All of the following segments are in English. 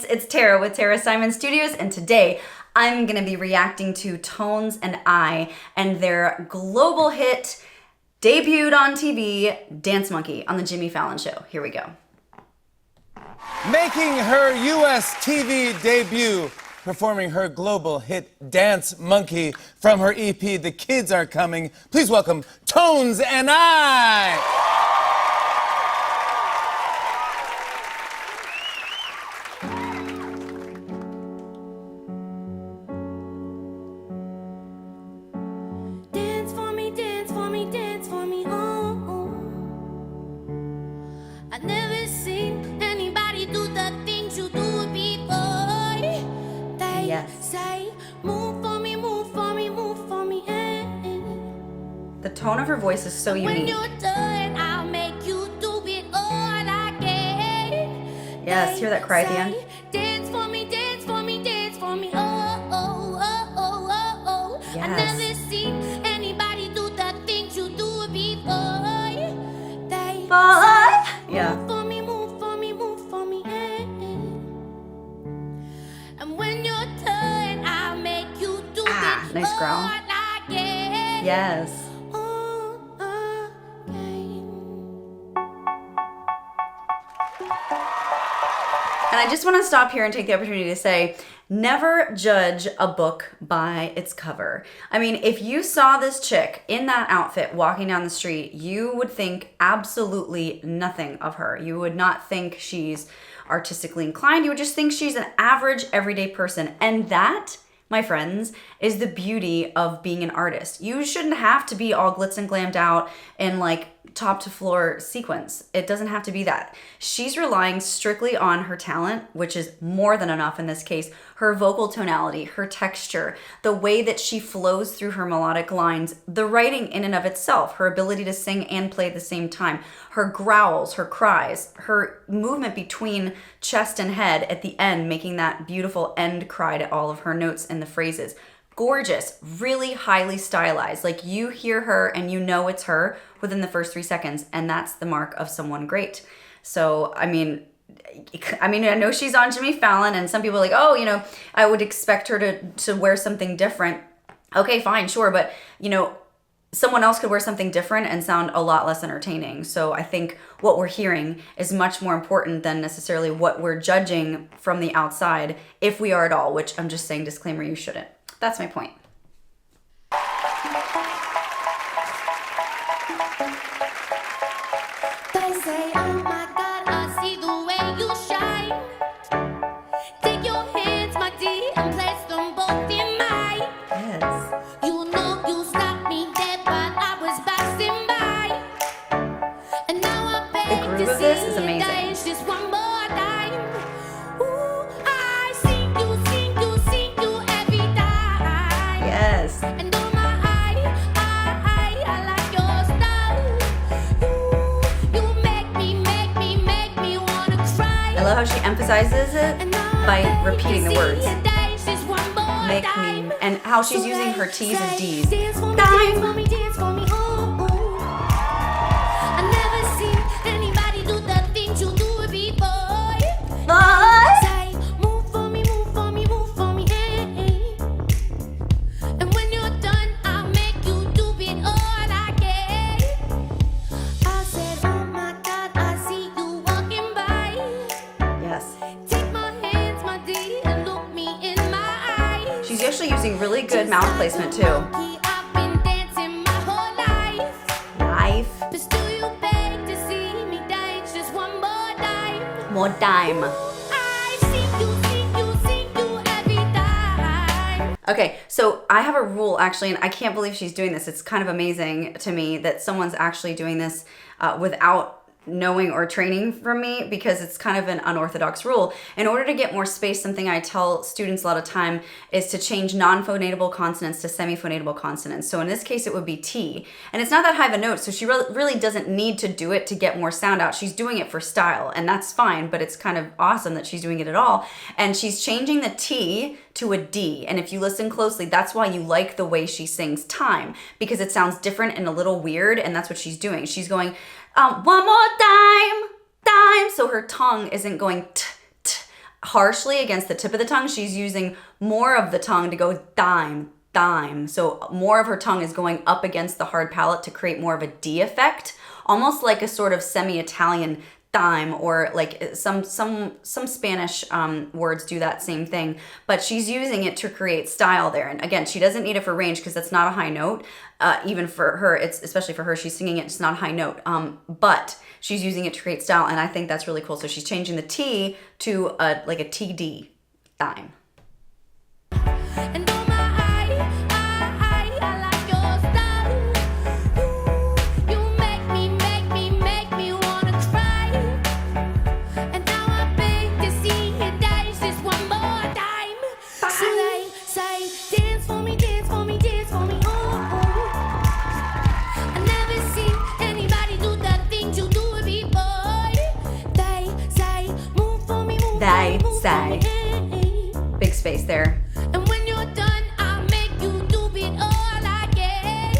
it's Tara with Tara Simon Studios, and today I'm gonna be reacting to Tones and I and their global hit, debuted on TV, Dance Monkey on the Jimmy Fallon Show. Here we go. Making her U.S. TV debut, performing her global hit Dance Monkey from her EP, The Kids Are Coming. Please welcome Tones and I. Dance for me, dance for me, dance for me, oh, oh. I've never seen anybody do the things you do before. They say, move for me, move for me, move for me, eh, eh. The tone of her voice is so unique. When you're done, I'll make you do it all again. Yes, hear that cry at the end? Dance for me, dance for me, dance for me, oh, oh, oh, oh, oh, oh. Yes. I've never seen anybody do the things you do before. They say, Yeah. move for me, move for me, move for me, eh, eh. And when you're done, I'll make you do it nice growl. all again. Yes. All again. And I just want to stop here and take the opportunity to say, never judge a book by its cover. I mean, if you saw this chick in that outfit walking down the street, you would think absolutely nothing of her. You would not think she's artistically inclined. You would just think she's an average, everyday person. And that, my friends, is the beauty of being an artist. You shouldn't have to be all glitz and glammed out in like top to floor sequence. It doesn't have to be that. She's relying strictly on her talent, which is more than enough in this case, her vocal tonality, her texture, the way that she flows through her melodic lines, the writing in and of itself, her ability to sing and play at the same time, her growls, her cries, her movement between chest and head at the end, making that beautiful end cry to all of her notes and the phrases. Gorgeous, really highly stylized. Like you hear her and you know it's her within the first 3 seconds, and that's the mark of someone great. So, I mean, I know she's on Jimmy Fallon, and some people are like, oh, you know, I would expect her to wear something different. Okay, fine, sure, but you know, someone else could wear something different and sound a lot less entertaining. So I think what we're hearing is much more important than necessarily what we're judging from the outside, if we are at all, which I'm just saying, disclaimer, you shouldn't. That's my point. They say, oh my God, I see the way you shine. Take your hands, my dear, and place them both in mine. Yes. You know you stopped me dead while I was passing by. And now I beg The groove to of this see is you amazing. dance just one more time. Ooh, I sing you, sing you, sing you every time. Yes. And oh my, I like your style. You make me wanna cry. I love how she emphasizes it by repeating the words. Make Me, and how she's using her T's and D's. Dance for me, dance for me, oh, oh. I never seen anybody do the things you do before. Say, move for me, move for me, move for me, eh, eh. And when you're done, I'll make you do it all again. I said, oh my God, I see you walking by. Yes. Take my hands, my dear, and look me in my eyes. She's actually using really good mouth placement too. I've been dancing my whole life. Life. But still you beg to see me dance just one more time. More dime. I sing you every time. Okay, so I have a rule actually, and I can't believe she's doing this. It's kind of amazing to me that someone's actually doing this without knowing or training from me, because it's kind of an unorthodox rule. In order to get more space, something I tell students a lot of time is to change non-phonatable consonants to semi-phonatable consonants. So in this case, it would be T. And it's not that high of a note, so she really doesn't need to do it to get more sound out. She's doing it for style, and that's fine, but it's kind of awesome that she's doing it at all. And she's changing the T to a D. And if you listen closely, that's why you like the way she sings time, because it sounds different and a little weird, and that's what she's doing. She's going, one more time, so her tongue isn't going t, t, harshly against the tip of the tongue. She's using more of the tongue to go dime, dime. So more of her tongue is going up against the hard palate to create more of a D effect, almost like a sort of semi-Italian dime, or like some Spanish words do that same thing, but she's using it to create style there. And again, she doesn't need it for range because that's not a high note. Even for her, it's especially for her, she's singing it, it's not a high note. But she's using it to create style, and I think that's really cool. So she's changing the T to like a TD, dime. And oh my, I like your style. You make me wanna cry. And now I beg to see you dance just one more time. Say, dance for me, dance for me, dance for me. Oh, oh. I never seen anybody do the things you do before. They say, move for me, move They for me, say. move for me. Big space there. And when you're done, I'll make you do it all again.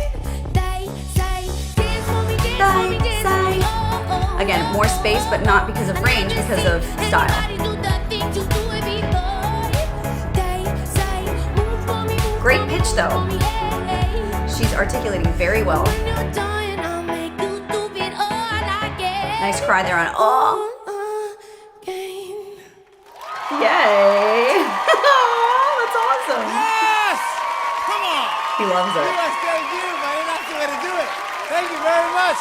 They say, dance for me, dance for me, dance for me. Oh, oh. Again, more space, but not because of range, because of style. Great pitch though. She's articulating very well. Nice cry there on oh. Yay. That's awesome. Yes! Come on! He loves it. US debut, man. That's the way to do it. Thank you very much.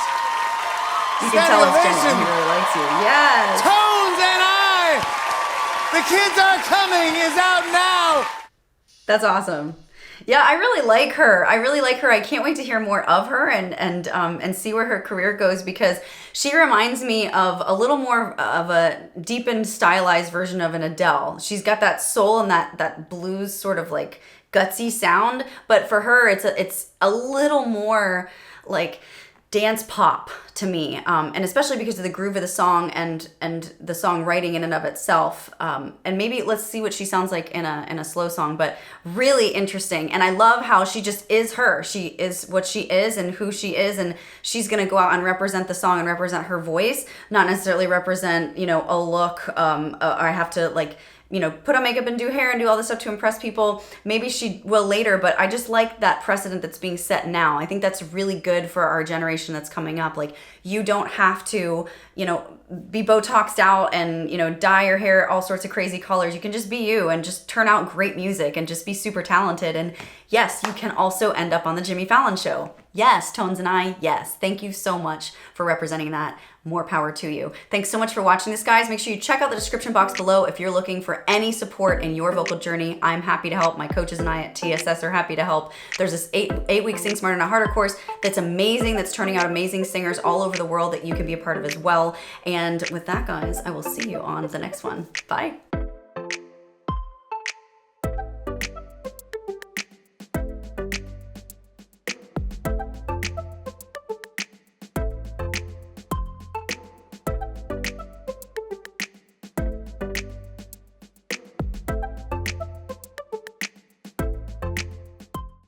You can tell it's genuine. Ovation. He really likes you. Yes. Tones and I. The Kids Are Coming is out now. That's awesome. Yeah, I really like her. I can't wait to hear more of her and see where her career goes, because she reminds me of a little more of a deepened, stylized version of an Adele. She's got that soul and that blues sort of like gutsy sound, but for her, it's a little more like dance pop to me, and especially because of the groove of the song and the songwriting in and of itself. And maybe let's see what she sounds like in a slow song, but really interesting. And I love how she just is her. She is what she is and who she is, and she's gonna go out and represent the song and represent her voice, not necessarily represent, a look, or I have to like, put on makeup and do hair and do all this stuff to impress people. Maybe she will later, but I just like that precedent that's being set now. I think that's really good for our generation that's coming up. Like, you don't have to, be Botoxed out and, dye your hair all sorts of crazy colors. You can just be you and just turn out great music and just be super talented. And yes, you can also end up on the Jimmy Fallon show. Yes, Tones and I, yes. Thank you so much for representing that. More power to you. Thanks so much for watching this, guys. Make sure you check out the description box below if you're looking for any support in your vocal journey. I'm happy to help. My coaches and I at TSS are happy to help. There's this 8-week Sing Smarter Not Harder course that's amazing, that's turning out amazing singers all over the world that you can be a part of as well. And with that, guys, I will see you on the next one. Bye.